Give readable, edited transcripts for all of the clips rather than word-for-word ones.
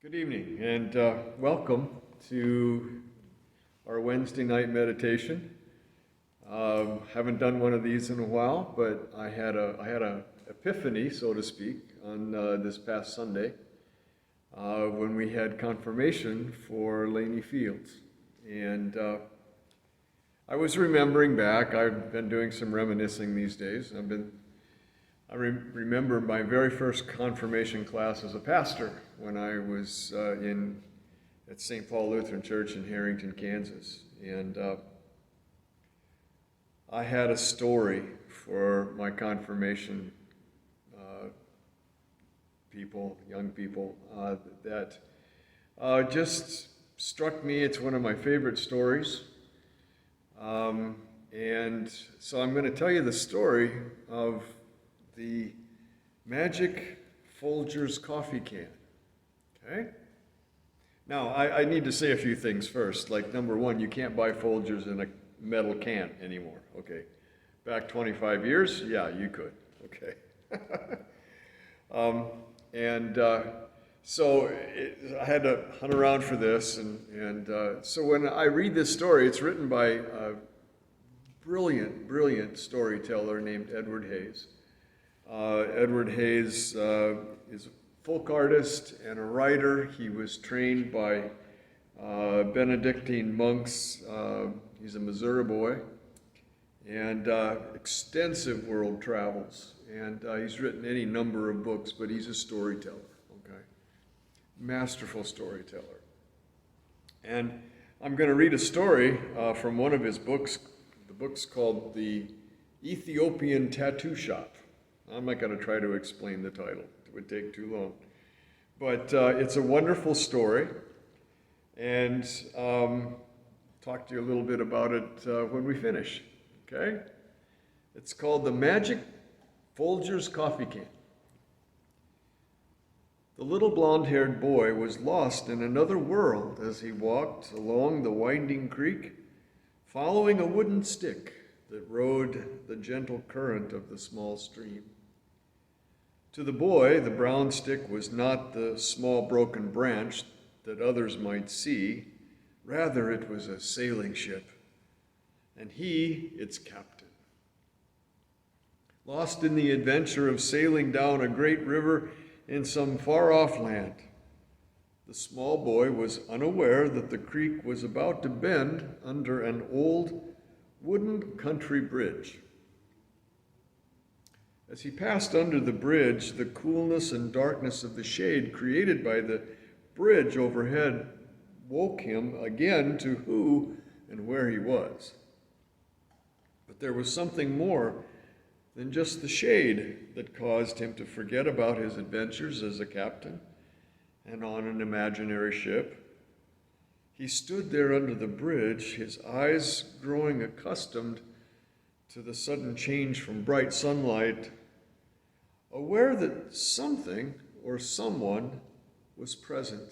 Good evening and welcome to our Wednesday night meditation. Haven't done one of these in a while, but I had a epiphany, so to speak, on this past Sunday when we had confirmation for Laney Fields. And I was remembering back. I've been doing some reminiscing these days. I remember my very first confirmation class as a pastor when I was at St. Paul Lutheran Church in Harrington, Kansas. And I had a story for my confirmation young people, that just struck me. It's one of my favorite stories. And so I'm going to tell you the story of the magic Folger's coffee can. Okay? Now, I need to say a few things first. Like, number one, you can't buy Folgers in a metal can anymore. Okay. Back 25 years, yeah, you could. Okay. So I had to hunt around for this. So when I read this story, it's written by a brilliant storyteller named Edward Hayes. Edward Hayes is a folk artist and a writer. He was trained by Benedictine monks. He's a Missouri boy, and extensive world travels. And he's written any number of books, but he's a storyteller, okay? Masterful storyteller. And I'm going to read a story from one of his books. The book's called The Ethiopian Tattoo Shop. I'm not going to try to explain the title. It would take too long. But it's a wonderful story, and talk to you a little bit about it when we finish, okay? It's called The Magic Folger's Coffee Can. The little blonde-haired boy was lost in another world as he walked along the winding creek, following a wooden stick that rode the gentle current of the small stream. To the boy, the brown stick was not the small broken branch that others might see. Rather, it was a sailing ship, and he its captain. Lost in the adventure of sailing down a great river in some far-off land, the small boy was unaware that the creek was about to bend under an old wooden country bridge. As he passed under the bridge, the coolness and darkness of the shade created by the bridge overhead woke him again to who and where he was. But there was something more than just the shade that caused him to forget about his adventures as a captain and on an imaginary ship. He stood there under the bridge, his eyes growing accustomed to the sudden change from bright sunlight, aware that something or someone was present.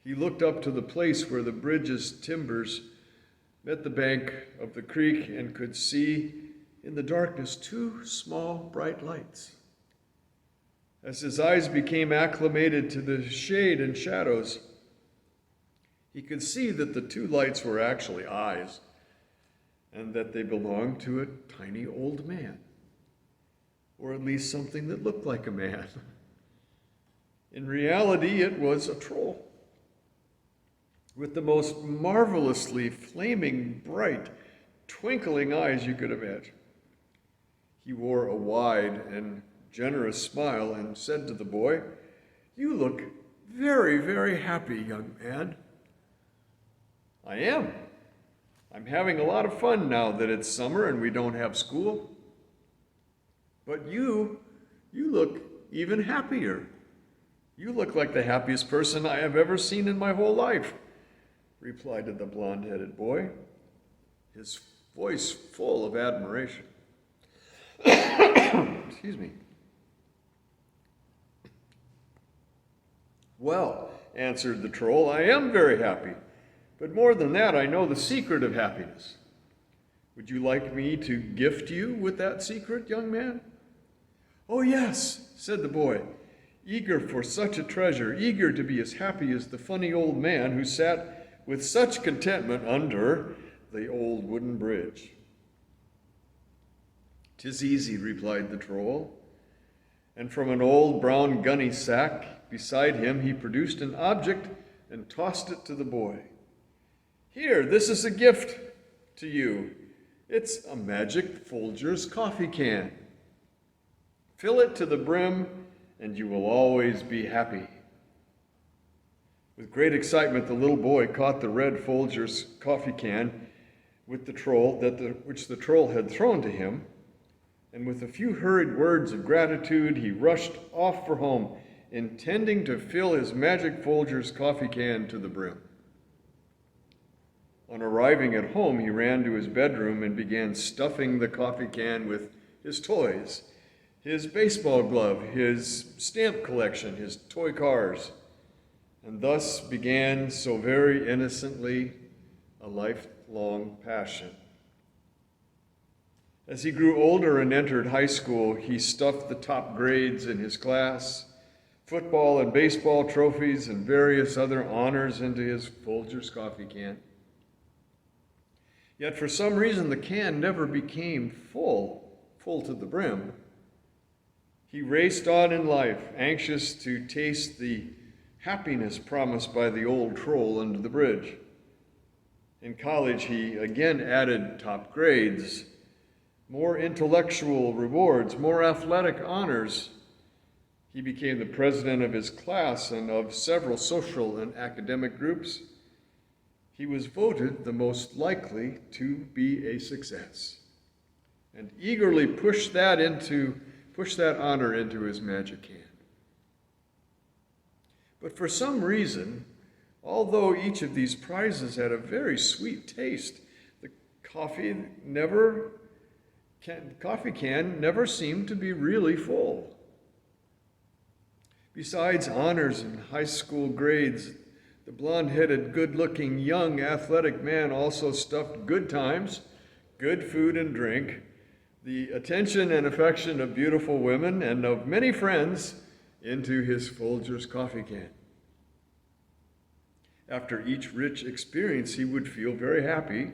He looked up to the place where the bridge's timbers met the bank of the creek and could see in the darkness two small bright lights. As his eyes became acclimated to the shade and shadows, he could see that the two lights were actually eyes, and that they belonged to a tiny old man, or at least something that looked like a man. In reality, it was a troll, with the most marvelously flaming, bright, twinkling eyes you could imagine. He wore a wide and generous smile and said to the boy, "You look very, very happy, young man." "I am. I'm having a lot of fun now that it's summer and we don't have school." "But you look even happier. You look like the happiest person I have ever seen in my whole life," replied the blonde-headed boy, his voice full of admiration. Excuse me. "Well," answered the troll, "I am very happy. But more than that, I know the secret of happiness. Would you like me to gift you with that secret, young man?" "Oh, yes," said the boy, eager for such a treasure, eager to be as happy as the funny old man who sat with such contentment under the old wooden bridge. "'Tis easy," replied the troll, and from an old brown gunny sack beside him he produced an object and tossed it to the boy. "Here, this is a gift to you. It's a magic Folger's coffee can. Fill it to the brim, and you will always be happy." With great excitement, the little boy caught the red Folger's coffee can with the troll which the troll had thrown to him, and with a few hurried words of gratitude, he rushed off for home, intending to fill his magic Folger's coffee can to the brim. On arriving at home, he ran to his bedroom and began stuffing the coffee can with his toys, his baseball glove, his stamp collection, his toy cars, and thus began so very innocently a lifelong passion. As he grew older and entered high school, he stuffed the top grades in his class, football and baseball trophies, and various other honors into his Folger's coffee can. Yet for some reason, the can never became full to the brim. He raced on in life, anxious to taste the happiness promised by the old troll under the bridge. In college, he again added top grades, more intellectual rewards, more athletic honors. He became the president of his class and of several social and academic groups. He was voted the most likely to be a success, and eagerly pushed that honor into his magic can. But for some reason, although each of these prizes had a very sweet taste, the coffee can never seemed to be really full. Besides honors and high school grades, the blonde-headed, good-looking, young, athletic man also stuffed good times, good food and drink, the attention and affection of beautiful women and of many friends into his Folger's coffee can. After each rich experience, he would feel very happy,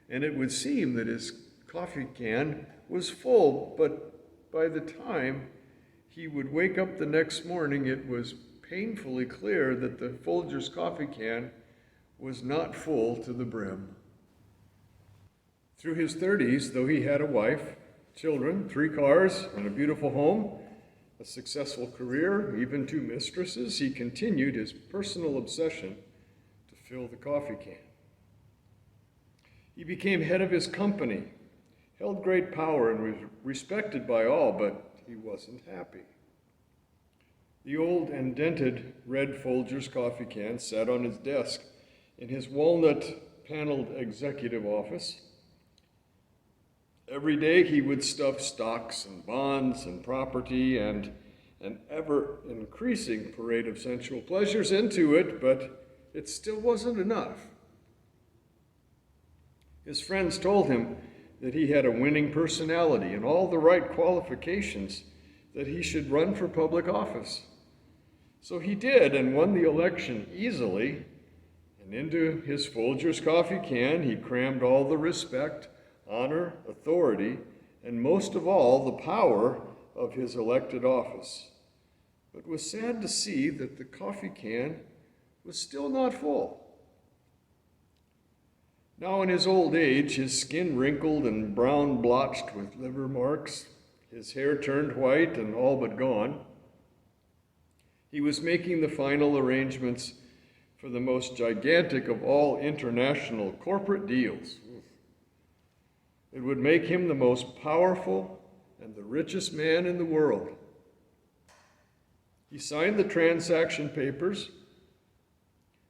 and it would seem that his coffee can was full, but by the time he would wake up the next morning, it was painfully clear that the Folger's coffee can was not full to the brim. Through his 30s, though he had a wife, children, 3 cars, and a beautiful home, a successful career, even 2 mistresses, he continued his personal obsession to fill the coffee can. He became head of his company, held great power, and was respected by all, but he wasn't happy. The old and dented red Folger's coffee can sat on his desk in his walnut-paneled executive office. Every day he would stuff stocks and bonds and property and an ever-increasing parade of sensual pleasures into it, but it still wasn't enough. His friends told him that he had a winning personality and all the right qualifications that he should run for public office. So he did, and won the election easily, and into his Folger's coffee can he crammed all the respect, honor, authority, and most of all, the power of his elected office. But was sad to see that the coffee can was still not full. Now in his old age, his skin wrinkled and brown blotched with liver marks, his hair turned white and all but gone, he was making the final arrangements for the most gigantic of all international corporate deals. It would make him the most powerful and the richest man in the world. He signed the transaction papers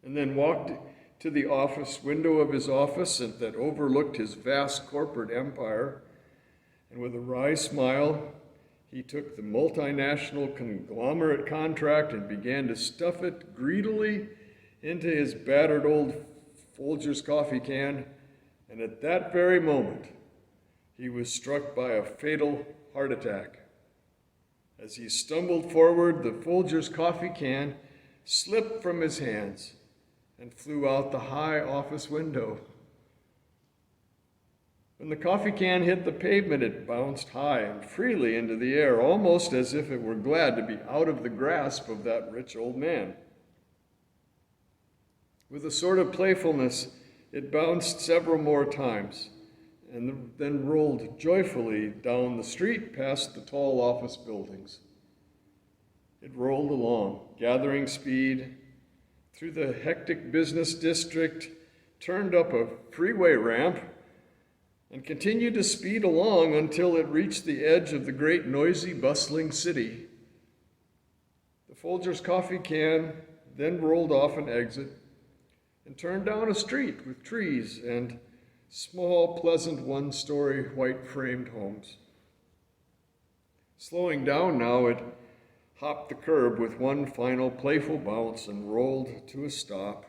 and then walked to the office window of his office that overlooked his vast corporate empire, and with a wry smile, he took the multinational conglomerate contract and began to stuff it greedily into his battered old Folger's coffee can, and at that very moment, he was struck by a fatal heart attack. As he stumbled forward, the Folger's coffee can slipped from his hands and flew out the high office window. When the coffee can hit the pavement, it bounced high and freely into the air, almost as if it were glad to be out of the grasp of that rich old man. With a sort of playfulness, it bounced several more times and then rolled joyfully down the street past the tall office buildings. It rolled along, gathering speed, through the hectic business district, turned up a freeway ramp, and continued to speed along until it reached the edge of the great noisy, bustling city. The Folger's coffee can then rolled off an exit and turned down a street with trees and small, pleasant, one-story, white-framed homes. Slowing down now, it hopped the curb with one final playful bounce and rolled to a stop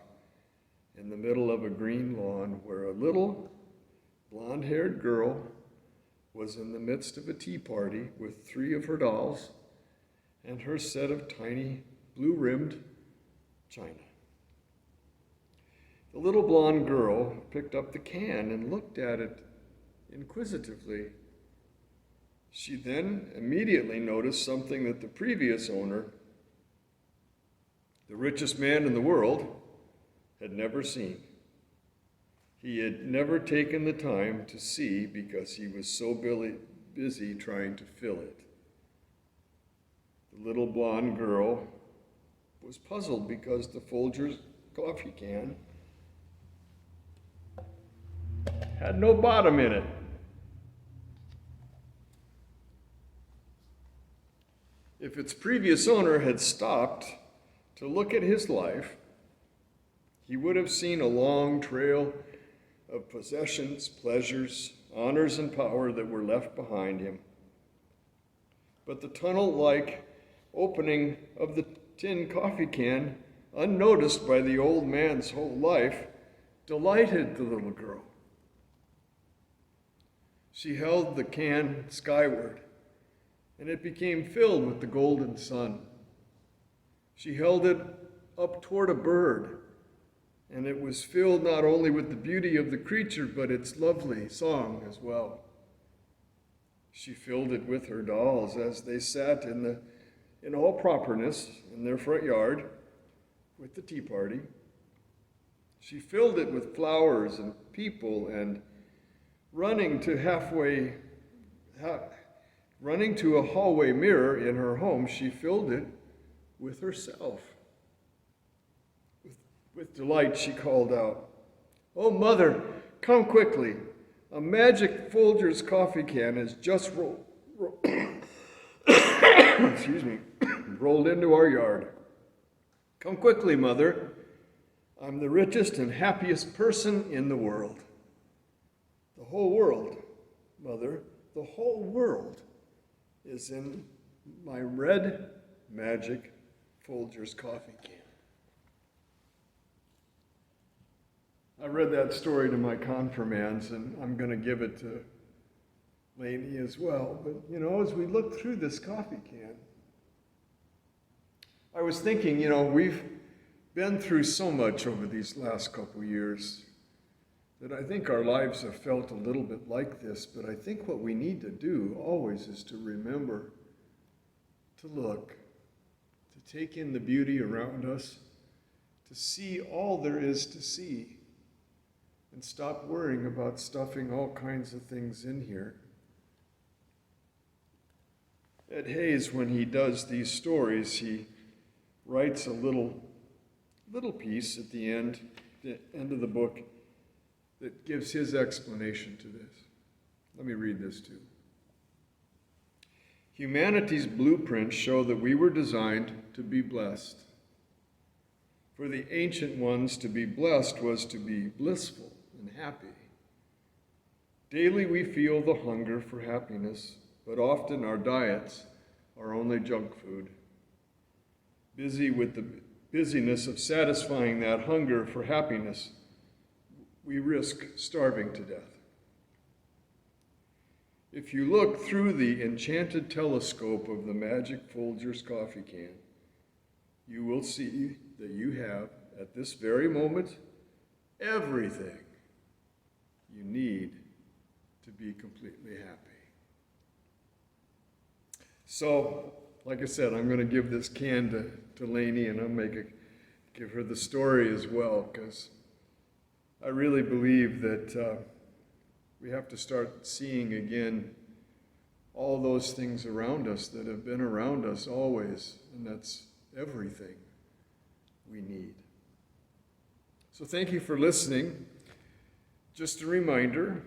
in the middle of a green lawn where a little blonde-haired girl was in the midst of a tea party with 3 of her dolls and her set of tiny blue-rimmed china. The little blonde girl picked up the can and looked at it inquisitively. She then immediately noticed something that the previous owner, the richest man in the world, had never seen. He had never taken the time to see because he was so busy trying to fill it. The little blonde girl was puzzled because the Folger's coffee can had no bottom in it. If its previous owner had stopped to look at his life, he would have seen a long trail of possessions, pleasures, honors, and power that were left behind him. But the tunnel-like opening of the tin coffee can, unnoticed by the old man's whole life, delighted the little girl. She held the can skyward, and it became filled with the golden sun. She held it up toward a bird, and it was filled not only with the beauty of the creature, but its lovely song as well. She filled it with her dolls as they sat in all properness in their front yard with the tea party. She filled it with flowers and people, and running to a hallway mirror in her home, she filled it with herself. With delight, she called out, "Oh, Mother, come quickly. A magic Folger's coffee can has just rolled into our yard. Come quickly, Mother. I'm the richest and happiest person in the world." The whole world, Mother, the whole world is in my red magic Folger's coffee can. I read that story to my confirmands, and I'm going to give it to Lainey as well. But, as we look through this coffee can, I was thinking, we've been through so much over these last couple years that I think our lives have felt a little bit like this, but I think what we need to do always is to remember to look, to take in the beauty around us, to see all there is to see, and stop worrying about stuffing all kinds of things in here. Ed Hayes, when he does these stories, he writes a little piece at the end of the book that gives his explanation to this. Let me read this too. Humanity's blueprints show that we were designed to be blessed. For the ancient ones, to be blessed was to be blissful and happy. Daily we feel the hunger for happiness, but often our diets are only junk food. Busy with the busyness of satisfying that hunger for happiness, we risk starving to death. If you look through the enchanted telescope of the magic Folger's coffee can, you will see that you have, at this very moment, everything you need to be completely happy. So, like I said, I'm going to give this can to Lainey, and I'll give her the story as well, because I really believe that we have to start seeing again all those things around us that have been around us always, and that's everything we need. So thank you for listening. Just a reminder,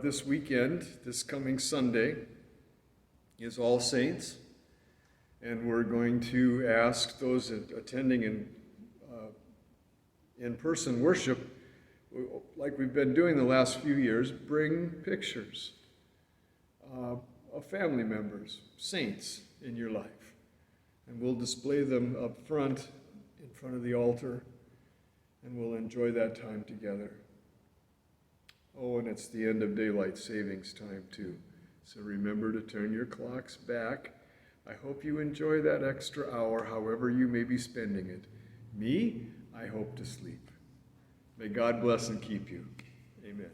this weekend, this coming Sunday, is All Saints, and we're going to ask those attending in-person worship, like we've been doing the last few years, bring pictures of family members, saints in your life. And we'll display them up front, in front of the altar, and we'll enjoy that time together. Oh, and it's the end of daylight savings time too. So remember to turn your clocks back. I hope you enjoy that extra hour, however you may be spending it. Me, I hope to sleep. May God bless and keep you. Amen.